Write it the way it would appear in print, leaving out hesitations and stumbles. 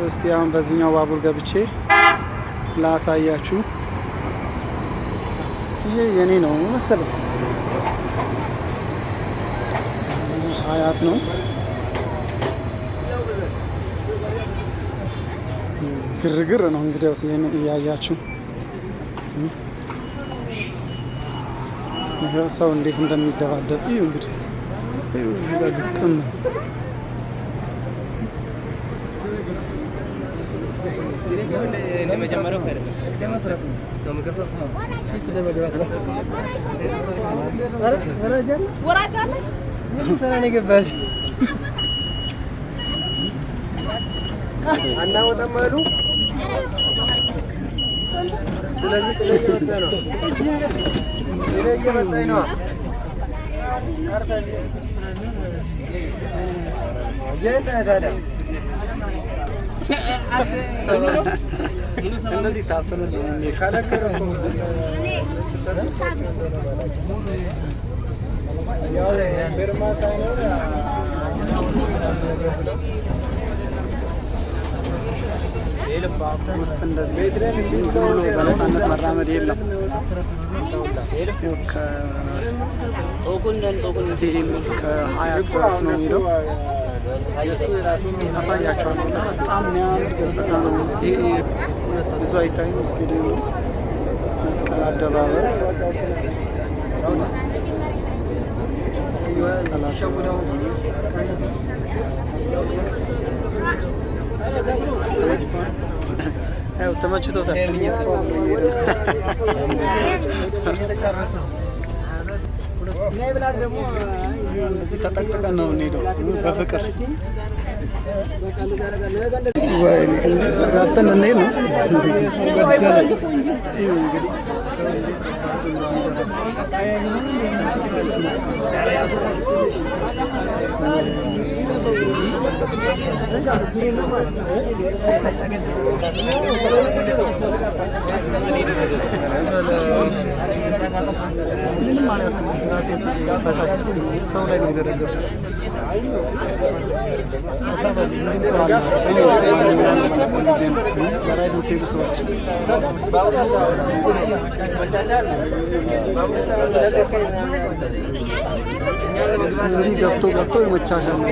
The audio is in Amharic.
እስቲ አሁን በዚህኛው ባቡር ገብቼ ላሳያችሁ። ይሄ የኔ ነው መሰለኝ፣ ሀያት ነው። ግርግር ነው እንግዲያውስ ይሄንን እያያችሁ ይሄው ሰው እንዴት እንደሚደባደብ እዩ። እንግዲህ ግጥም ነው። አናወጣም አሉ። ስለዚህ እየመጣኝ ነው። እንደዚህ ታፈነ ውስጥ እንደዚህ ዝም ብሎ በነፃነት መራመድ የለም። ስቴዲየም እስከ ሀያት ድረስ ነው የሚለው። አሳያቸዋለሁ እና በጣም የሚያምር ገጽታ ነው። ይሄ ብዙ አይታይም። ስቴዲየም ነው። መስቀል አደባባይ ያው ተመችቶታል። እዚህ ተጠቅጥቀን ነው የምንሄደው በፍቅር። ወይኔ እንዴት ተጋፍተን እንሄድ ነው። ምንም ማለት ነው። ሰው ላይ ነው የደረገው። ሰዎች እንግዲህ ገብቶ የመቻቻል ነው።